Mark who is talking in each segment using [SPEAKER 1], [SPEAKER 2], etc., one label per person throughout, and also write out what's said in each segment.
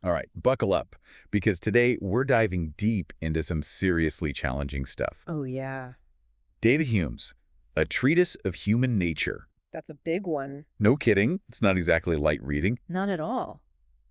[SPEAKER 1] All right, buckle up, because today we're diving deep into some seriously challenging stuff.
[SPEAKER 2] Oh, yeah.
[SPEAKER 1] David Hume's A Treatise of Human Nature.
[SPEAKER 2] That's a big one.
[SPEAKER 1] No kidding, it's not exactly light reading.
[SPEAKER 2] Not at all.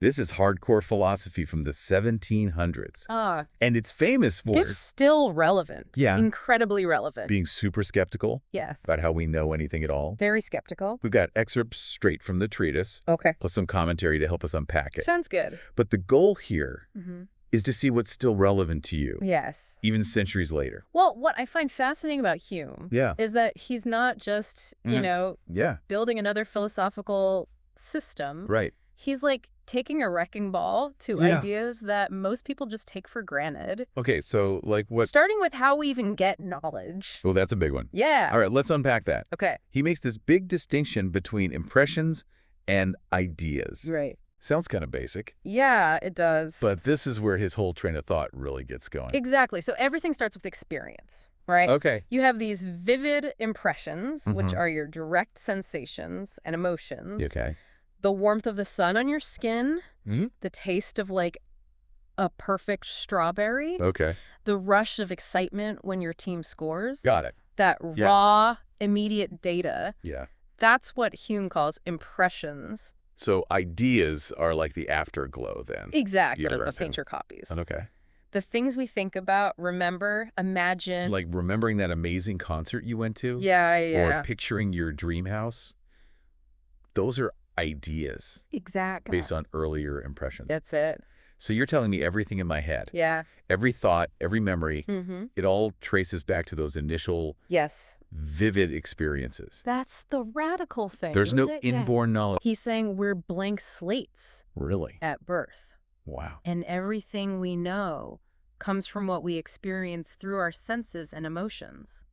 [SPEAKER 1] This is hardcore philosophy from the 1700s.
[SPEAKER 2] Ah,
[SPEAKER 1] And it's famous for
[SPEAKER 2] it's still relevant.
[SPEAKER 1] Yeah.
[SPEAKER 2] Incredibly relevant.
[SPEAKER 1] being super skeptical
[SPEAKER 2] Yes.
[SPEAKER 1] about how we know anything at all.
[SPEAKER 2] Very skeptical.
[SPEAKER 1] We've got excerpts straight from the treatise,
[SPEAKER 2] Okay.
[SPEAKER 1] plus some commentary to help us unpack it.
[SPEAKER 2] Sounds good.
[SPEAKER 1] But the goal here
[SPEAKER 2] Mm-hmm.
[SPEAKER 1] is to see what's still relevant to you,
[SPEAKER 2] Yes.
[SPEAKER 1] even centuries later.
[SPEAKER 2] Well, what I find fascinating about Hume
[SPEAKER 1] Yeah.
[SPEAKER 2] is that he's not just,
[SPEAKER 1] Yeah,
[SPEAKER 2] building another philosophical system.
[SPEAKER 1] right.
[SPEAKER 2] He's like taking a wrecking ball to
[SPEAKER 1] Yeah.
[SPEAKER 2] ideas that most people just take for granted.
[SPEAKER 1] Okay, so like what?
[SPEAKER 2] Starting with how we even get knowledge.
[SPEAKER 1] Oh, that's a big one.
[SPEAKER 2] Yeah.
[SPEAKER 1] All right, let's unpack that.
[SPEAKER 2] Okay.
[SPEAKER 1] He makes this big distinction between impressions and ideas.
[SPEAKER 2] Right.
[SPEAKER 1] Sounds kind of basic,
[SPEAKER 2] Yeah, it does.
[SPEAKER 1] but this is where his whole train of thought really gets going.
[SPEAKER 2] Exactly. So everything starts with experience, right?
[SPEAKER 1] Okay.
[SPEAKER 2] You have these vivid impressions, which
[SPEAKER 1] Mhm.
[SPEAKER 2] are your direct sensations and emotions.
[SPEAKER 1] Okay.
[SPEAKER 2] The warmth of the sun on your skin,
[SPEAKER 1] Mhm.
[SPEAKER 2] the taste of like a perfect strawberry,
[SPEAKER 1] Okay.
[SPEAKER 2] the rush of excitement when your team scores,
[SPEAKER 1] Got it.
[SPEAKER 2] that
[SPEAKER 1] Yeah.
[SPEAKER 2] raw, immediate data.
[SPEAKER 1] Yeah.
[SPEAKER 2] That's what Hume calls impressions.
[SPEAKER 1] So ideas are like the afterglow then.
[SPEAKER 2] Exactly. The
[SPEAKER 1] Interesting.
[SPEAKER 2] picture copies.
[SPEAKER 1] Okay.
[SPEAKER 2] The things we think about, remember, imagine.
[SPEAKER 1] So like remembering that amazing concert you went to?
[SPEAKER 2] Yeah.
[SPEAKER 1] Or picturing your dream house? Those are ideas
[SPEAKER 2] Exactly.
[SPEAKER 1] based on earlier impressions.
[SPEAKER 2] That's it.
[SPEAKER 1] So you're telling me everything in my head,
[SPEAKER 2] Yeah.
[SPEAKER 1] every thought, every memory,
[SPEAKER 2] Mm-hmm.
[SPEAKER 1] it all traces back to those initial
[SPEAKER 2] Yes.
[SPEAKER 1] vivid experiences.
[SPEAKER 2] That's the radical thing.
[SPEAKER 1] There's no
[SPEAKER 2] isn't it? Yeah.
[SPEAKER 1] inborn knowledge.
[SPEAKER 2] He's saying we're blank slates
[SPEAKER 1] Really?
[SPEAKER 2] at birth.
[SPEAKER 1] Wow.
[SPEAKER 2] And everything we know comes from what we experience through our senses and emotions.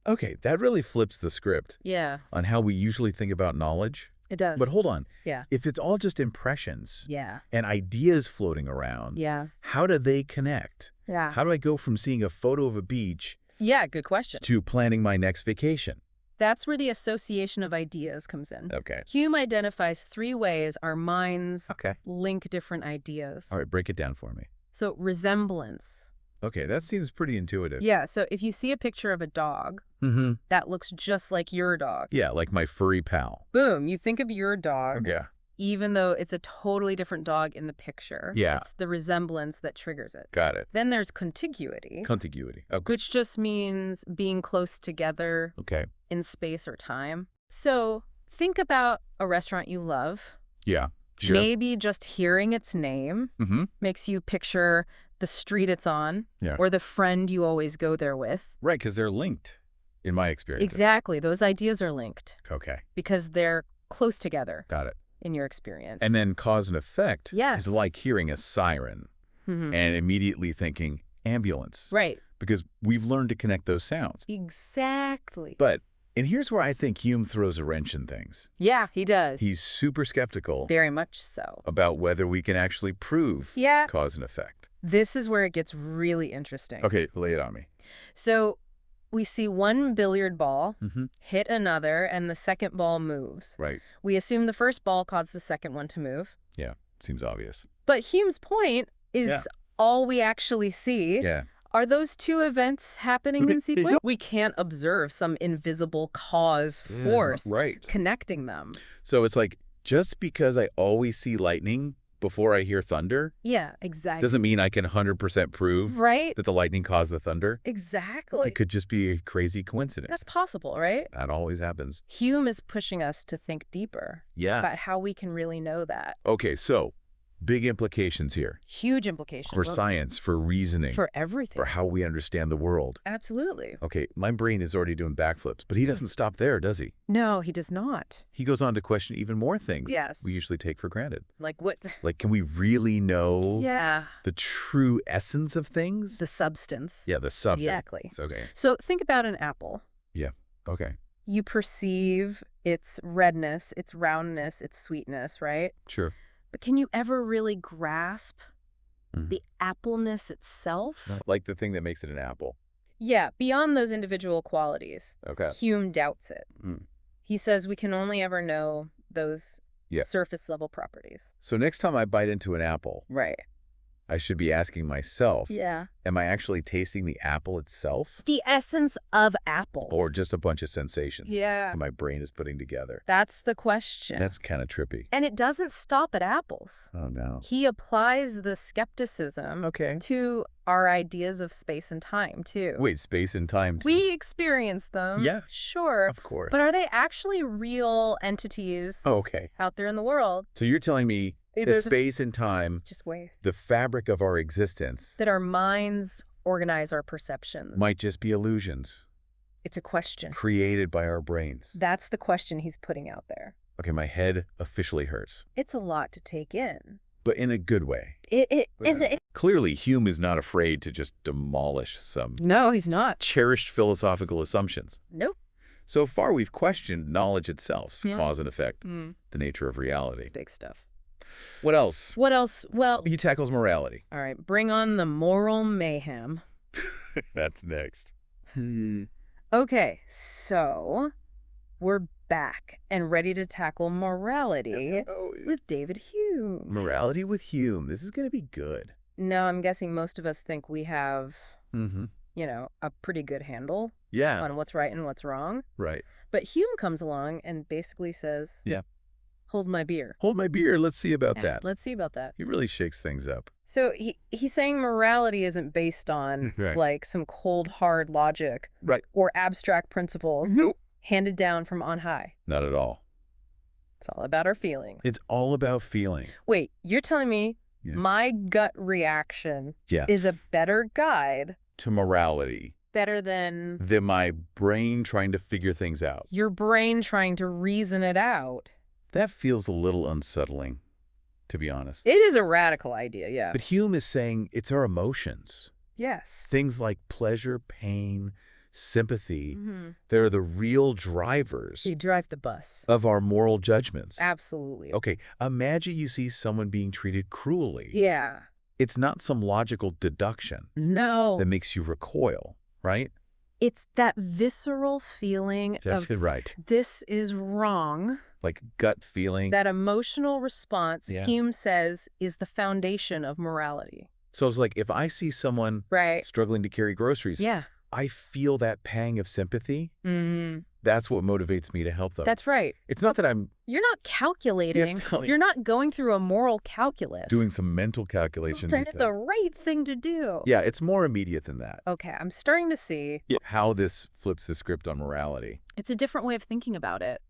[SPEAKER 1] Okay, that really flips the script
[SPEAKER 2] Yeah,
[SPEAKER 1] on how we usually think about knowledge.
[SPEAKER 2] it does.
[SPEAKER 1] But hold on.
[SPEAKER 2] Yeah.
[SPEAKER 1] If it's all just impressions
[SPEAKER 2] Yeah.
[SPEAKER 1] and ideas floating around,
[SPEAKER 2] Yeah.
[SPEAKER 1] how do they connect?
[SPEAKER 2] Yeah.
[SPEAKER 1] How do I go from seeing a photo of a beach
[SPEAKER 2] Yeah, good question.
[SPEAKER 1] to planning my next vacation?
[SPEAKER 2] That's where the association of ideas comes in.
[SPEAKER 1] Okay.
[SPEAKER 2] Hume identifies 3 ways our minds
[SPEAKER 1] Okay.
[SPEAKER 2] link different ideas.
[SPEAKER 1] All right, break it down for me.
[SPEAKER 2] So resemblance.
[SPEAKER 1] Okay, that seems pretty intuitive.
[SPEAKER 2] Yeah, so if you see a picture of a dog
[SPEAKER 1] Mm-hmm.
[SPEAKER 2] that looks just like your dog,
[SPEAKER 1] Yeah, like my furry pal.
[SPEAKER 2] boom, you think of your dog,
[SPEAKER 1] Yeah.
[SPEAKER 2] even though it's a totally different dog in the picture.
[SPEAKER 1] Yeah.
[SPEAKER 2] It's the resemblance that triggers it.
[SPEAKER 1] Got it.
[SPEAKER 2] Then there's contiguity,
[SPEAKER 1] Contiguity. Okay.
[SPEAKER 2] which just means being close together
[SPEAKER 1] Okay.
[SPEAKER 2] in space or time. So think about a restaurant you love.
[SPEAKER 1] Yeah. Sure.
[SPEAKER 2] Maybe just hearing its name
[SPEAKER 1] Mm-hmm.
[SPEAKER 2] makes you picture the street it's on
[SPEAKER 1] Yeah.
[SPEAKER 2] or the friend you always go there with.
[SPEAKER 1] Right, because they're linked in my experience.
[SPEAKER 2] Exactly. Those ideas are linked
[SPEAKER 1] Okay.
[SPEAKER 2] because they're close together
[SPEAKER 1] Got it.
[SPEAKER 2] in your experience.
[SPEAKER 1] And then cause and effect
[SPEAKER 2] Yes.
[SPEAKER 1] is like hearing a siren
[SPEAKER 2] Mhm.
[SPEAKER 1] and immediately thinking ambulance.
[SPEAKER 2] Right.
[SPEAKER 1] Because we've learned to connect those sounds.
[SPEAKER 2] Exactly.
[SPEAKER 1] But, and here's where I think Hume throws a wrench in things.
[SPEAKER 2] Yeah, he does.
[SPEAKER 1] He's super skeptical
[SPEAKER 2] Very much so.
[SPEAKER 1] about whether we can actually prove
[SPEAKER 2] Yeah.
[SPEAKER 1] cause and effect.
[SPEAKER 2] This is where it gets really interesting.
[SPEAKER 1] Okay, lay it on me.
[SPEAKER 2] So we see one billiard ball
[SPEAKER 1] Mm-hmm.
[SPEAKER 2] hit another and the second ball moves.
[SPEAKER 1] Right.
[SPEAKER 2] We assume the first ball caused the second one to move.
[SPEAKER 1] Yeah, seems obvious.
[SPEAKER 2] But Hume's point is
[SPEAKER 1] Yeah.
[SPEAKER 2] all we actually see
[SPEAKER 1] Yeah.
[SPEAKER 2] are those 2 events happening in sequence. We can't observe some invisible cause force
[SPEAKER 1] Right.
[SPEAKER 2] connecting them.
[SPEAKER 1] So it's like, just because I always see lightning before I hear thunder
[SPEAKER 2] Yeah, exactly.
[SPEAKER 1] doesn't mean I can 100% prove
[SPEAKER 2] Right?
[SPEAKER 1] that the lightning caused the thunder.
[SPEAKER 2] Exactly.
[SPEAKER 1] It could just be a crazy coincidence.
[SPEAKER 2] That's possible, right?
[SPEAKER 1] That always happens.
[SPEAKER 2] Hume is pushing us to think deeper
[SPEAKER 1] Yeah.
[SPEAKER 2] about how we can really know that.
[SPEAKER 1] Okay, so big implications here
[SPEAKER 2] Huge implications.
[SPEAKER 1] for science, for reasoning,
[SPEAKER 2] For everything.
[SPEAKER 1] for how we understand the world.
[SPEAKER 2] Absolutely.
[SPEAKER 1] Okay, my brain is already doing backflips, but he doesn't stop there, does he?
[SPEAKER 2] No, he does not.
[SPEAKER 1] He goes on to question even more things
[SPEAKER 2] Yes.
[SPEAKER 1] we usually take for granted.
[SPEAKER 2] Like what?
[SPEAKER 1] Like, can we really know
[SPEAKER 2] Yeah.
[SPEAKER 1] the true essence of things?
[SPEAKER 2] The substance.
[SPEAKER 1] Yeah, the substance.
[SPEAKER 2] Exactly.
[SPEAKER 1] Okay.
[SPEAKER 2] So think about an apple.
[SPEAKER 1] Okay.
[SPEAKER 2] You perceive its redness, its roundness, its sweetness, right?
[SPEAKER 1] Sure.
[SPEAKER 2] But can you ever really grasp
[SPEAKER 1] Mhm.
[SPEAKER 2] the appleness itself?
[SPEAKER 1] Like the thing that makes it an apple.
[SPEAKER 2] Yeah, beyond those individual qualities,
[SPEAKER 1] Okay.
[SPEAKER 2] Hume doubts it.
[SPEAKER 1] Mm.
[SPEAKER 2] He says we can only ever know those
[SPEAKER 1] Yeah.
[SPEAKER 2] surface level properties.
[SPEAKER 1] So next time I bite into an apple,
[SPEAKER 2] Right.
[SPEAKER 1] I should be asking myself,
[SPEAKER 2] Yeah.
[SPEAKER 1] am I actually tasting the apple itself?
[SPEAKER 2] The essence of apple.
[SPEAKER 1] Or just a bunch of sensations
[SPEAKER 2] Yeah.
[SPEAKER 1] that my brain is putting together?
[SPEAKER 2] That's the question.
[SPEAKER 1] That's kind of trippy.
[SPEAKER 2] And it doesn't stop at apples.
[SPEAKER 1] Oh, no.
[SPEAKER 2] He applies the skepticism
[SPEAKER 1] Okay.
[SPEAKER 2] to our ideas of space and time, too.
[SPEAKER 1] Wait, space and time too?
[SPEAKER 2] We experience them.
[SPEAKER 1] Yeah.
[SPEAKER 2] Sure.
[SPEAKER 1] Of course.
[SPEAKER 2] But are they actually real entities
[SPEAKER 1] Oh, okay.
[SPEAKER 2] out there in the world?
[SPEAKER 1] So you're telling me that space and time,
[SPEAKER 2] Just wait.
[SPEAKER 1] the fabric of our existence,
[SPEAKER 2] That our minds organize our perceptions.
[SPEAKER 1] might just be illusions
[SPEAKER 2] It's a question.
[SPEAKER 1] created by our brains.
[SPEAKER 2] That's the question he's putting out there.
[SPEAKER 1] Okay, my head officially hurts,
[SPEAKER 2] It's a lot to take in.
[SPEAKER 1] but in a good way.
[SPEAKER 2] It isn't.
[SPEAKER 1] Clearly, Hume is not afraid to just demolish some
[SPEAKER 2] No, he's not.
[SPEAKER 1] cherished philosophical assumptions.
[SPEAKER 2] Nope.
[SPEAKER 1] So far, we've questioned knowledge itself,
[SPEAKER 2] Yeah.
[SPEAKER 1] cause and effect, the nature of reality.
[SPEAKER 2] Big stuff.
[SPEAKER 1] What else?
[SPEAKER 2] What else? Well,
[SPEAKER 1] He tackles morality.
[SPEAKER 2] all right. Bring on the moral mayhem.
[SPEAKER 1] That's next.
[SPEAKER 2] Okay, so we're back and ready to tackle morality with David Hume.
[SPEAKER 1] Morality with Hume. This is going to be good.
[SPEAKER 2] No, I'm guessing most of us think we have,
[SPEAKER 1] Mm-hmm.
[SPEAKER 2] a pretty good handle
[SPEAKER 1] Yeah,
[SPEAKER 2] on what's right and what's wrong.
[SPEAKER 1] right.
[SPEAKER 2] But Hume comes along and basically says,
[SPEAKER 1] Yeah.
[SPEAKER 2] hold my beer.
[SPEAKER 1] Hold my beer. Let's see about
[SPEAKER 2] Yeah,
[SPEAKER 1] that.
[SPEAKER 2] let's see about that.
[SPEAKER 1] He really shakes things up.
[SPEAKER 2] So he's saying morality isn't based on
[SPEAKER 1] Right.
[SPEAKER 2] like some cold, hard logic
[SPEAKER 1] Right.
[SPEAKER 2] or abstract principles
[SPEAKER 1] Nope.
[SPEAKER 2] handed down from on high.
[SPEAKER 1] Not at all.
[SPEAKER 2] It's all about our feelings.
[SPEAKER 1] It's all about feeling.
[SPEAKER 2] Wait, you're telling me
[SPEAKER 1] Yeah.
[SPEAKER 2] my gut reaction
[SPEAKER 1] Yeah.
[SPEAKER 2] is a better guide,
[SPEAKER 1] To morality
[SPEAKER 2] better than
[SPEAKER 1] than my brain trying to figure things out.
[SPEAKER 2] your brain trying to reason it out?
[SPEAKER 1] That feels a little unsettling, to be honest.
[SPEAKER 2] It is a radical idea, yeah.
[SPEAKER 1] But Hume is saying it's our emotions.
[SPEAKER 2] Yes.
[SPEAKER 1] Things like pleasure, pain, sympathy,
[SPEAKER 2] Mm-hmm.
[SPEAKER 1] that are the real drivers
[SPEAKER 2] You drive the bus.
[SPEAKER 1] of our moral judgments.
[SPEAKER 2] Absolutely.
[SPEAKER 1] Okay, imagine you see someone being treated cruelly.
[SPEAKER 2] Yeah.
[SPEAKER 1] It's not some logical deduction
[SPEAKER 2] No.
[SPEAKER 1] that makes you recoil, right?
[SPEAKER 2] It's that visceral feeling
[SPEAKER 1] That's
[SPEAKER 2] of
[SPEAKER 1] it, right.
[SPEAKER 2] this is wrong.
[SPEAKER 1] Like gut feeling.
[SPEAKER 2] That emotional response,
[SPEAKER 1] Yeah.
[SPEAKER 2] Hume says, is the foundation of morality.
[SPEAKER 1] So it's like if I see someone
[SPEAKER 2] Right.
[SPEAKER 1] struggling to carry groceries,
[SPEAKER 2] Yeah.
[SPEAKER 1] I feel that pang of sympathy.
[SPEAKER 2] Mm-hmm.
[SPEAKER 1] That's what motivates me to help them.
[SPEAKER 2] That's right.
[SPEAKER 1] It's not that I'm
[SPEAKER 2] You're not calculating.
[SPEAKER 1] Yes, totally.
[SPEAKER 2] You're not going through a moral calculus.
[SPEAKER 1] doing some mental calculation.
[SPEAKER 2] That's the right thing to do.
[SPEAKER 1] Yeah, it's more immediate than that.
[SPEAKER 2] Okay, I'm starting to see
[SPEAKER 1] How this flips the script on morality.
[SPEAKER 2] it's a different way of thinking about it.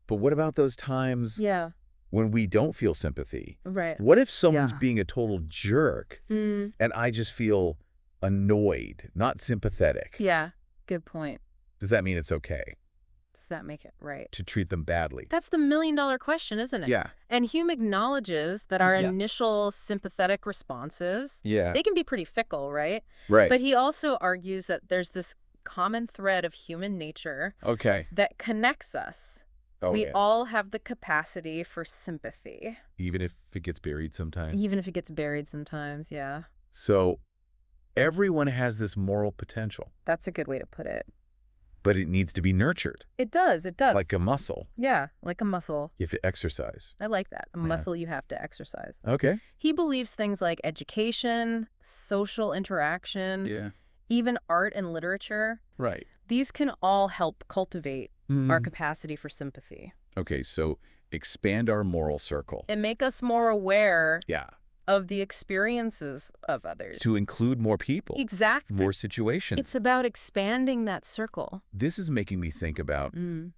[SPEAKER 1] But what about those times
[SPEAKER 2] Yeah,
[SPEAKER 1] when we don't feel sympathy?
[SPEAKER 2] right.
[SPEAKER 1] What if someone's
[SPEAKER 2] Yeah.
[SPEAKER 1] being a total jerk
[SPEAKER 2] Mm,
[SPEAKER 1] and I just feel annoyed, not sympathetic?
[SPEAKER 2] yeah, good point.
[SPEAKER 1] Does that mean it's okay
[SPEAKER 2] Does that make it right?
[SPEAKER 1] to treat them badly?
[SPEAKER 2] That's the million-dollar question, isn't it?
[SPEAKER 1] Yeah.
[SPEAKER 2] And Hume acknowledges that our
[SPEAKER 1] Yeah.
[SPEAKER 2] initial sympathetic responses,
[SPEAKER 1] Yeah.
[SPEAKER 2] they can be pretty fickle, right?
[SPEAKER 1] Right.
[SPEAKER 2] But he also argues that there's this common thread of human nature
[SPEAKER 1] Okay.
[SPEAKER 2] that connects us.
[SPEAKER 1] Oh,
[SPEAKER 2] We
[SPEAKER 1] yeah.
[SPEAKER 2] all have the capacity for sympathy,
[SPEAKER 1] Even if it gets buried sometimes.
[SPEAKER 2] even if it gets buried sometimes, yeah.
[SPEAKER 1] So everyone has this moral potential,
[SPEAKER 2] That's a good way to put it.
[SPEAKER 1] but it needs to be nurtured
[SPEAKER 2] It does.
[SPEAKER 1] like a muscle.
[SPEAKER 2] Yeah, like a muscle.
[SPEAKER 1] You have to exercise.
[SPEAKER 2] I like that. A
[SPEAKER 1] Yeah.
[SPEAKER 2] muscle you have to exercise.
[SPEAKER 1] Okay.
[SPEAKER 2] He believes things like education, social interaction,
[SPEAKER 1] Yeah.
[SPEAKER 2] even art and literature,
[SPEAKER 1] Right.
[SPEAKER 2] these can all help cultivate our
[SPEAKER 1] Mhm.
[SPEAKER 2] capacity for sympathy
[SPEAKER 1] Okay, so expand our moral circle.
[SPEAKER 2] and make us more aware
[SPEAKER 1] Yeah.
[SPEAKER 2] of the experiences of others.
[SPEAKER 1] To include more people,
[SPEAKER 2] Exactly.
[SPEAKER 1] more situations.
[SPEAKER 2] It's about expanding that circle.
[SPEAKER 1] This is making me think about,
[SPEAKER 2] Mm.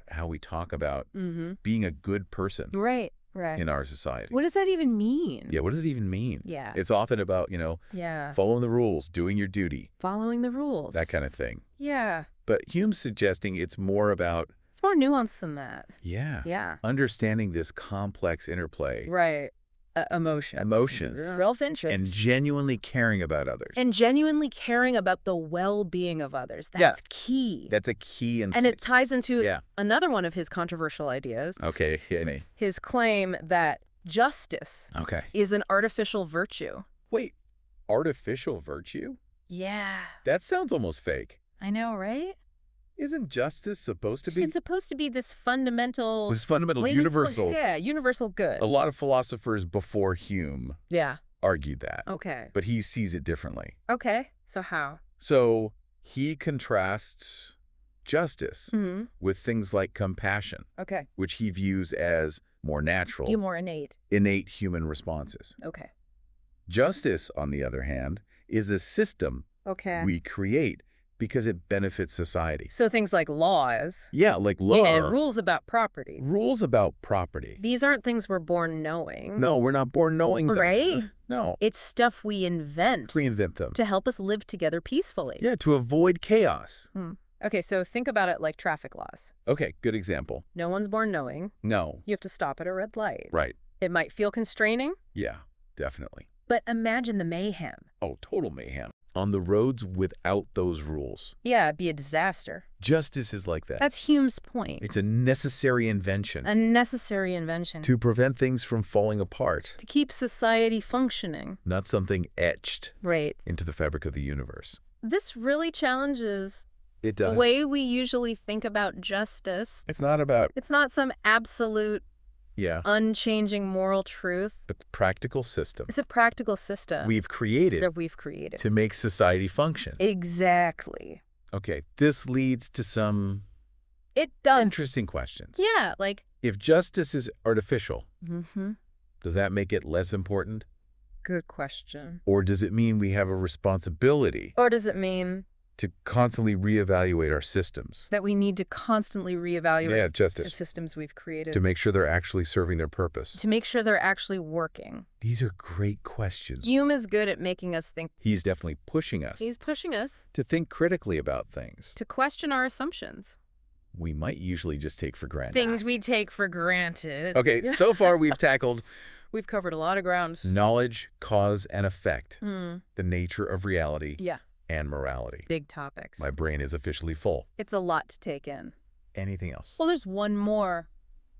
[SPEAKER 1] how we talk about
[SPEAKER 2] Mm-hmm.
[SPEAKER 1] being a good person
[SPEAKER 2] Right, right.
[SPEAKER 1] in our society.
[SPEAKER 2] What does that even mean?
[SPEAKER 1] Yeah, what does it even mean?
[SPEAKER 2] Yeah.
[SPEAKER 1] It's often about,
[SPEAKER 2] Yeah.
[SPEAKER 1] following the rules, doing your duty,
[SPEAKER 2] Following the rules.
[SPEAKER 1] that kind of thing.
[SPEAKER 2] Yeah.
[SPEAKER 1] But Hume's suggesting it's more about,
[SPEAKER 2] It's more nuanced than that.
[SPEAKER 1] yeah,
[SPEAKER 2] Yeah.
[SPEAKER 1] understanding this complex interplay
[SPEAKER 2] Right. Emotions.
[SPEAKER 1] Emotions.
[SPEAKER 2] Self-interest.
[SPEAKER 1] and genuinely caring about others.
[SPEAKER 2] And genuinely caring about the well-being of others. That's key.
[SPEAKER 1] That's a key
[SPEAKER 2] And it ties into
[SPEAKER 1] Yeah.
[SPEAKER 2] another one of his controversial ideas,
[SPEAKER 1] Okay, hit me.
[SPEAKER 2] his claim that justice
[SPEAKER 1] Okay.
[SPEAKER 2] is an artificial virtue.
[SPEAKER 1] Wait, artificial virtue?
[SPEAKER 2] Yeah.
[SPEAKER 1] That sounds almost fake.
[SPEAKER 2] I know, right?
[SPEAKER 1] Isn't justice supposed to be?
[SPEAKER 2] It's supposed to be this fundamental...
[SPEAKER 1] Was fundamental,
[SPEAKER 2] Wait,
[SPEAKER 1] universal.
[SPEAKER 2] Yeah, universal good.
[SPEAKER 1] A lot of philosophers before Hume
[SPEAKER 2] Yeah.
[SPEAKER 1] argued that.
[SPEAKER 2] Okay.
[SPEAKER 1] But he sees it differently.
[SPEAKER 2] Okay. So how?
[SPEAKER 1] So he contrasts justice
[SPEAKER 2] Mm-hmm.
[SPEAKER 1] with things like compassion,
[SPEAKER 2] Okay.
[SPEAKER 1] which he views as more natural,
[SPEAKER 2] You more innate.
[SPEAKER 1] innate human responses.
[SPEAKER 2] Okay.
[SPEAKER 1] Justice, on the other hand, is a system
[SPEAKER 2] Okay.
[SPEAKER 1] we create because it benefits society.
[SPEAKER 2] So things like laws.
[SPEAKER 1] Yeah, like law.
[SPEAKER 2] And rules about property.
[SPEAKER 1] Rules about property.
[SPEAKER 2] These aren't things we're born knowing.
[SPEAKER 1] No, we're not born knowing them.
[SPEAKER 2] Right?
[SPEAKER 1] No.
[SPEAKER 2] It's stuff we invent
[SPEAKER 1] Reinvent them.
[SPEAKER 2] to help us live together peacefully.
[SPEAKER 1] Yeah, to avoid chaos.
[SPEAKER 2] Okay, so think about it like traffic laws.
[SPEAKER 1] Okay, good example.
[SPEAKER 2] No one's born knowing.
[SPEAKER 1] No.
[SPEAKER 2] You have to stop at a red light.
[SPEAKER 1] Right.
[SPEAKER 2] It might feel constraining,
[SPEAKER 1] Yeah, definitely.
[SPEAKER 2] but imagine the mayhem.
[SPEAKER 1] Oh, total mayhem. On the roads without those rules.
[SPEAKER 2] Yeah, it'd be a disaster.
[SPEAKER 1] Justice is like that.
[SPEAKER 2] That's Hume's point.
[SPEAKER 1] It's a necessary invention
[SPEAKER 2] A necessary invention.
[SPEAKER 1] to prevent things from falling apart,
[SPEAKER 2] To keep society functioning.
[SPEAKER 1] not something etched
[SPEAKER 2] Right.
[SPEAKER 1] into the fabric of the universe.
[SPEAKER 2] This really challenges
[SPEAKER 1] It
[SPEAKER 2] the
[SPEAKER 1] does.
[SPEAKER 2] way we usually think about justice.
[SPEAKER 1] It's not about,
[SPEAKER 2] It's not some absolute, unchanging moral truth.
[SPEAKER 1] but the practical system
[SPEAKER 2] It's a practical system
[SPEAKER 1] we've created
[SPEAKER 2] that we've created.
[SPEAKER 1] to make society function.
[SPEAKER 2] Exactly.
[SPEAKER 1] Okay, this leads to some
[SPEAKER 2] It does.
[SPEAKER 1] interesting questions.
[SPEAKER 2] Yeah, like...
[SPEAKER 1] If justice is artificial,
[SPEAKER 2] Mm-hmm.
[SPEAKER 1] does that make it less important?
[SPEAKER 2] Good question.
[SPEAKER 1] Or does it mean we have a responsibility
[SPEAKER 2] Or does it mean
[SPEAKER 1] to constantly reevaluate our systems?
[SPEAKER 2] that we need to constantly reevaluate
[SPEAKER 1] Yeah,
[SPEAKER 2] the
[SPEAKER 1] justice.
[SPEAKER 2] systems we've created
[SPEAKER 1] To make sure they're actually serving their purpose.
[SPEAKER 2] to make sure they're actually working?
[SPEAKER 1] These are great questions.
[SPEAKER 2] Hume is good at making us think.
[SPEAKER 1] He's definitely pushing us
[SPEAKER 2] He's pushing us
[SPEAKER 1] to think critically about things
[SPEAKER 2] to question our assumptions.
[SPEAKER 1] we might usually just take for granted.
[SPEAKER 2] Things we take for granted.
[SPEAKER 1] Okay, so far we've tackled
[SPEAKER 2] We've covered a lot of ground.
[SPEAKER 1] knowledge, cause, and effect,
[SPEAKER 2] Hmm.
[SPEAKER 1] the nature of reality,
[SPEAKER 2] Yeah,
[SPEAKER 1] and morality.
[SPEAKER 2] big topics.
[SPEAKER 1] My brain is officially full.
[SPEAKER 2] It's a lot to take in.
[SPEAKER 1] Anything else?
[SPEAKER 2] Well, there's one more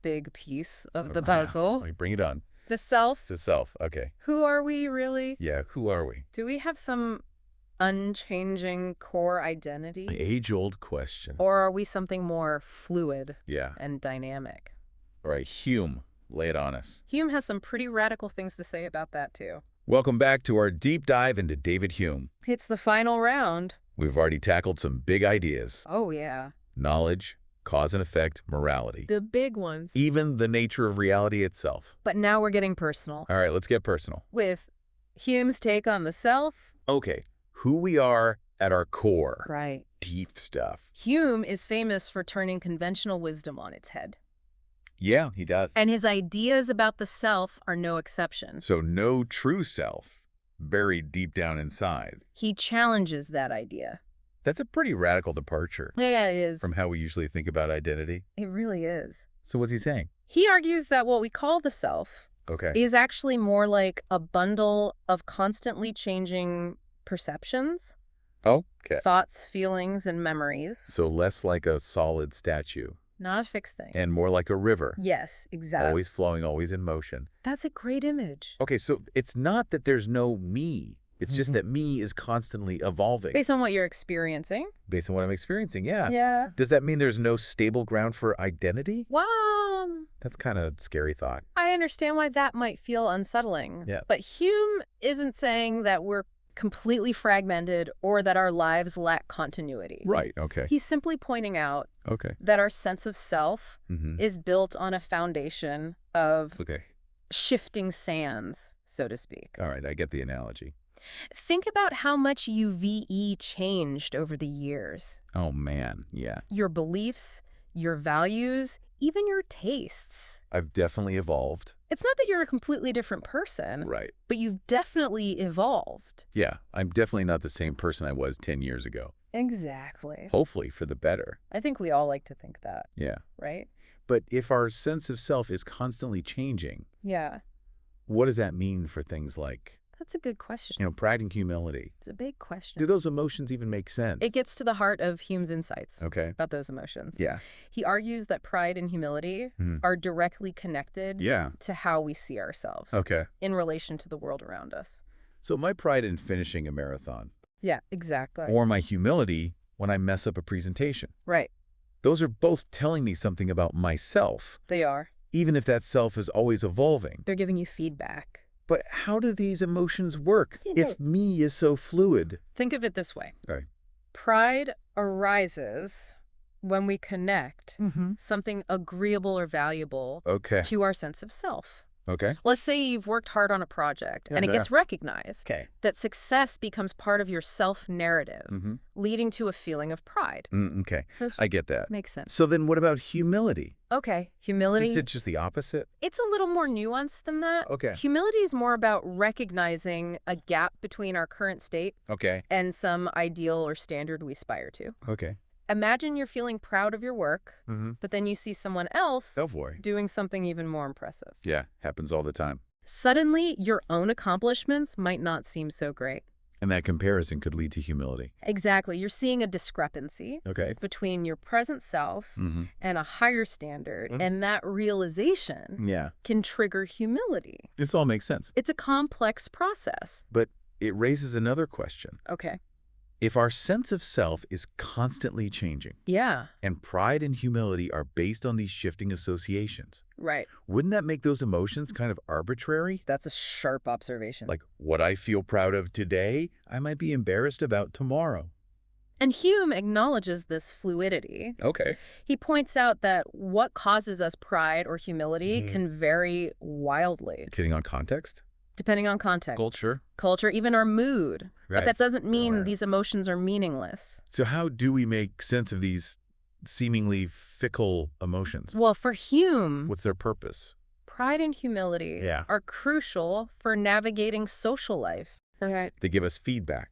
[SPEAKER 2] big piece of the
[SPEAKER 1] Yeah.
[SPEAKER 2] puzzle.
[SPEAKER 1] Okay, bring it on.
[SPEAKER 2] The self.
[SPEAKER 1] The self. Okay.
[SPEAKER 2] Who are we really?
[SPEAKER 1] Yeah, who are we?
[SPEAKER 2] Do we have some unchanging core identity?
[SPEAKER 1] The age-old question.
[SPEAKER 2] Or are we something more fluid
[SPEAKER 1] Yeah.
[SPEAKER 2] and dynamic?
[SPEAKER 1] All right, Hume, lay it on us.
[SPEAKER 2] Hume has some pretty radical things to say about that, too.
[SPEAKER 1] Welcome back to our deep dive into David Hume.
[SPEAKER 2] It's the final round.
[SPEAKER 1] We've already tackled some big ideas.
[SPEAKER 2] Oh, yeah.
[SPEAKER 1] Knowledge, cause and effect, morality.
[SPEAKER 2] The big ones.
[SPEAKER 1] Even the nature of reality itself.
[SPEAKER 2] But now we're getting personal.
[SPEAKER 1] All right, let's get personal.
[SPEAKER 2] With Hume's take on the self.
[SPEAKER 1] Okay, who we are at our core.
[SPEAKER 2] Right.
[SPEAKER 1] Deep stuff.
[SPEAKER 2] Hume is famous for turning conventional wisdom on its head.
[SPEAKER 1] Yeah, he does.
[SPEAKER 2] And his ideas about the self are no exception.
[SPEAKER 1] So no true self buried deep down inside.
[SPEAKER 2] He challenges that idea.
[SPEAKER 1] That's a pretty radical departure
[SPEAKER 2] Yeah, it is.
[SPEAKER 1] from how we usually think about identity.
[SPEAKER 2] It really is.
[SPEAKER 1] So what's he saying?
[SPEAKER 2] He argues that what we call the self
[SPEAKER 1] Okay.
[SPEAKER 2] is actually more like a bundle of constantly changing perceptions,
[SPEAKER 1] Okay.
[SPEAKER 2] thoughts, feelings, and memories.
[SPEAKER 1] So less like a solid statue
[SPEAKER 2] Not a fixed thing.
[SPEAKER 1] and more like a river.
[SPEAKER 2] Yes, exactly.
[SPEAKER 1] Always flowing, always in motion.
[SPEAKER 2] That's a great image.
[SPEAKER 1] Okay, so it's not that there's no me. It's just that me is constantly evolving.
[SPEAKER 2] Based on what you're experiencing.
[SPEAKER 1] Based on what I'm experiencing, yeah.
[SPEAKER 2] Yeah.
[SPEAKER 1] Does that mean there's no stable ground for identity?
[SPEAKER 2] Well,
[SPEAKER 1] That's kind of a scary thought.
[SPEAKER 2] I understand why that might feel unsettling.
[SPEAKER 1] Yeah.
[SPEAKER 2] But Hume isn't saying that we're completely fragmented or that our lives lack continuity.
[SPEAKER 1] Right, okay.
[SPEAKER 2] He's simply pointing out
[SPEAKER 1] Okay.
[SPEAKER 2] that our sense of self
[SPEAKER 1] Mm-hmm.
[SPEAKER 2] is built on a foundation of
[SPEAKER 1] Okay.
[SPEAKER 2] shifting sands, so to speak.
[SPEAKER 1] All right, I get the analogy.
[SPEAKER 2] Think about how much UVE changed over the years.
[SPEAKER 1] Oh, man, yeah.
[SPEAKER 2] Your beliefs, your values, even your tastes.
[SPEAKER 1] I've definitely evolved.
[SPEAKER 2] It's not that you're a completely different person,
[SPEAKER 1] Right.
[SPEAKER 2] but you've definitely evolved.
[SPEAKER 1] Yeah, I'm definitely not the same person I was 10 years ago.
[SPEAKER 2] Exactly.
[SPEAKER 1] Hopefully for the better.
[SPEAKER 2] I think we all like to think that,
[SPEAKER 1] Yeah.
[SPEAKER 2] right?
[SPEAKER 1] But if our sense of self is constantly changing,
[SPEAKER 2] Yeah.
[SPEAKER 1] what does that mean for things like,
[SPEAKER 2] That's a good question.
[SPEAKER 1] pride and humility?
[SPEAKER 2] It's a big question.
[SPEAKER 1] Do those emotions even make sense?
[SPEAKER 2] It gets to the heart of Hume's insights
[SPEAKER 1] Okay.
[SPEAKER 2] about those emotions.
[SPEAKER 1] Yeah.
[SPEAKER 2] He argues that pride and humility
[SPEAKER 1] Mhm.
[SPEAKER 2] are directly connected
[SPEAKER 1] Yeah.
[SPEAKER 2] to how we see ourselves
[SPEAKER 1] Okay.
[SPEAKER 2] in relation to the world around us.
[SPEAKER 1] So my pride in finishing a marathon
[SPEAKER 2] Yeah, exactly.
[SPEAKER 1] or my humility when I mess up a presentation.
[SPEAKER 2] Right.
[SPEAKER 1] Those are both telling me something about myself,
[SPEAKER 2] They are.
[SPEAKER 1] even if that self is always evolving.
[SPEAKER 2] They're giving you feedback.
[SPEAKER 1] But how do these emotions work if me is so fluid?
[SPEAKER 2] Think of it this way.
[SPEAKER 1] Right.
[SPEAKER 2] Pride arises when we connect something agreeable or valuable to our sense of self.
[SPEAKER 1] Okay.
[SPEAKER 2] Let's say you've worked hard on a project and it gets recognized.
[SPEAKER 1] Okay.
[SPEAKER 2] That success becomes part of your self-narrative, leading to a feeling of pride.
[SPEAKER 1] Okay. I get that.
[SPEAKER 2] Makes sense.
[SPEAKER 1] So then what about humility?
[SPEAKER 2] Okay. Humility.
[SPEAKER 1] Is it just the opposite?
[SPEAKER 2] It's a little more nuanced than that.
[SPEAKER 1] Okay.
[SPEAKER 2] Humility is more about recognizing a gap between our current state and some ideal or standard we aspire to.
[SPEAKER 1] Okay.
[SPEAKER 2] Imagine you're feeling proud of your work, but then you see someone else doing something even more impressive.
[SPEAKER 1] Yeah, happens all the time.
[SPEAKER 2] Suddenly, your own accomplishments might not seem so great.
[SPEAKER 1] And that comparison could lead to humility.
[SPEAKER 2] Exactly. You're seeing a discrepancy between your present self and a higher standard, and that realization can trigger humility.
[SPEAKER 1] This all makes sense.
[SPEAKER 2] It's a complex process.
[SPEAKER 1] But it raises another question.
[SPEAKER 2] Okay.
[SPEAKER 1] If our sense of self is constantly changing, and pride and humility are based on these shifting associations, wouldn't that make those emotions kind of arbitrary?
[SPEAKER 2] That's a sharp observation.
[SPEAKER 1] Like, what I feel proud of today, I might be embarrassed about tomorrow.
[SPEAKER 2] And Hume acknowledges this fluidity.
[SPEAKER 1] Okay.
[SPEAKER 2] He points out that what causes us pride or humility can vary wildly.
[SPEAKER 1] Depending on context?
[SPEAKER 2] Depending on context.
[SPEAKER 1] Culture,
[SPEAKER 2] even our mood. But that doesn't mean these emotions are meaningless.
[SPEAKER 1] So how do we make sense of these seemingly fickle emotions?
[SPEAKER 2] Well, for Hume,
[SPEAKER 1] What's their purpose?
[SPEAKER 2] pride and humility are crucial for navigating social life.
[SPEAKER 1] They give us feedback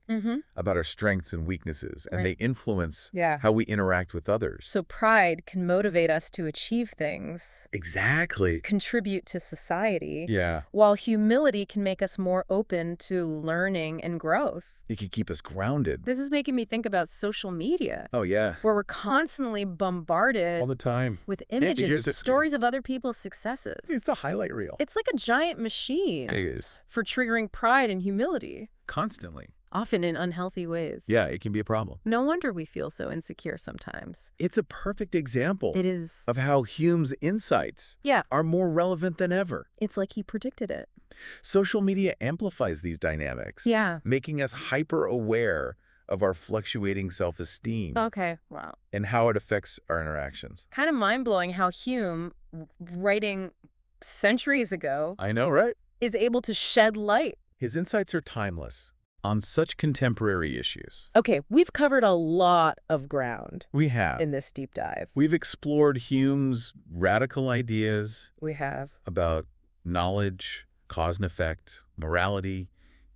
[SPEAKER 1] about our strengths and weaknesses, and they influence
[SPEAKER 2] Yeah.
[SPEAKER 1] how we interact with others.
[SPEAKER 2] So pride can motivate us to achieve things,
[SPEAKER 1] Exactly.
[SPEAKER 2] contribute to society,
[SPEAKER 1] Yeah.
[SPEAKER 2] while humility can make us more open to learning and growth.
[SPEAKER 1] It can keep us grounded.
[SPEAKER 2] This is making me think about social media,
[SPEAKER 1] Oh, yeah.
[SPEAKER 2] where we're constantly bombarded
[SPEAKER 1] All the time.
[SPEAKER 2] with images,
[SPEAKER 1] Images.
[SPEAKER 2] stories of other people's successes.
[SPEAKER 1] It's a highlight reel.
[SPEAKER 2] It's like a giant machine
[SPEAKER 1] It is.
[SPEAKER 2] for triggering pride and humility,
[SPEAKER 1] Constantly.
[SPEAKER 2] often in unhealthy ways.
[SPEAKER 1] Yeah, it can be a problem.
[SPEAKER 2] No wonder we feel so insecure sometimes.
[SPEAKER 1] It's a perfect example
[SPEAKER 2] It is.
[SPEAKER 1] of how Hume's insights are more relevant than ever.
[SPEAKER 2] It's like he predicted it.
[SPEAKER 1] Social media amplifies these dynamics, making us hyper-aware of our fluctuating self-esteem
[SPEAKER 2] Okay, wow.
[SPEAKER 1] and how it affects our interactions.
[SPEAKER 2] Kind of mind-blowing how Hume, writing centuries ago,
[SPEAKER 1] I know, right?
[SPEAKER 2] is able to shed light.
[SPEAKER 1] His insights are timeless on such contemporary issues.
[SPEAKER 2] Okay, we've covered a lot of ground
[SPEAKER 1] We have.
[SPEAKER 2] in this deep dive.
[SPEAKER 1] We've explored Hume's radical ideas
[SPEAKER 2] We have.
[SPEAKER 1] about knowledge, cause and effect, morality,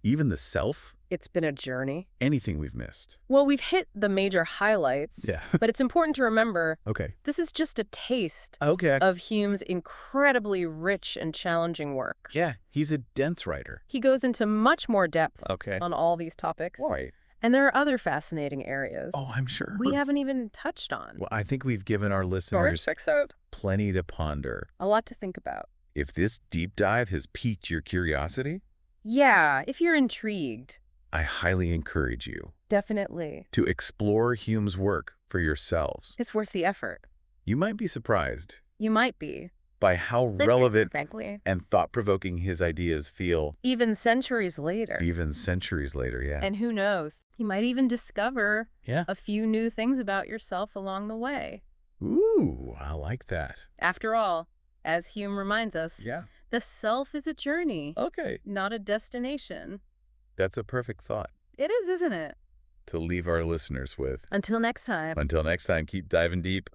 [SPEAKER 1] even the self.
[SPEAKER 2] It's been a journey.
[SPEAKER 1] Anything we've missed.
[SPEAKER 2] Well, we've hit the major highlights, but it's important to remember this is just a taste of Hume's incredibly rich and challenging work.
[SPEAKER 1] Yeah, he's a dense writer.
[SPEAKER 2] He goes into much more depth on all these topics.
[SPEAKER 1] Right.
[SPEAKER 2] And there are other fascinating areas
[SPEAKER 1] Oh, I'm sure.
[SPEAKER 2] we haven't even touched on.
[SPEAKER 1] Well, I think we've given our listeners
[SPEAKER 2] Excerpt.
[SPEAKER 1] plenty to ponder.
[SPEAKER 2] A lot to think about.
[SPEAKER 1] If this deep dive has piqued your curiosity,
[SPEAKER 2] Yeah, if you're intrigued.
[SPEAKER 1] I highly encourage you
[SPEAKER 2] Definitely.
[SPEAKER 1] to explore Hume's work for yourselves.
[SPEAKER 2] It's worth the effort.
[SPEAKER 1] You might be surprised
[SPEAKER 2] You might be.
[SPEAKER 1] by how relevant
[SPEAKER 2] Frankly.
[SPEAKER 1] and thought-provoking his ideas feel
[SPEAKER 2] Even centuries later.
[SPEAKER 1] even centuries later,
[SPEAKER 2] And who knows? You might even discover
[SPEAKER 1] Yeah.
[SPEAKER 2] a few new things about yourself along the way.
[SPEAKER 1] Ooh, I like that.
[SPEAKER 2] After all, as Hume reminds us,
[SPEAKER 1] Yeah.
[SPEAKER 2] the self is a journey,
[SPEAKER 1] Okay.
[SPEAKER 2] not a destination.
[SPEAKER 1] That's a perfect thought
[SPEAKER 2] It is, isn't it?
[SPEAKER 1] to leave our listeners with.
[SPEAKER 2] Until next time.
[SPEAKER 1] Until next time, keep diving deep.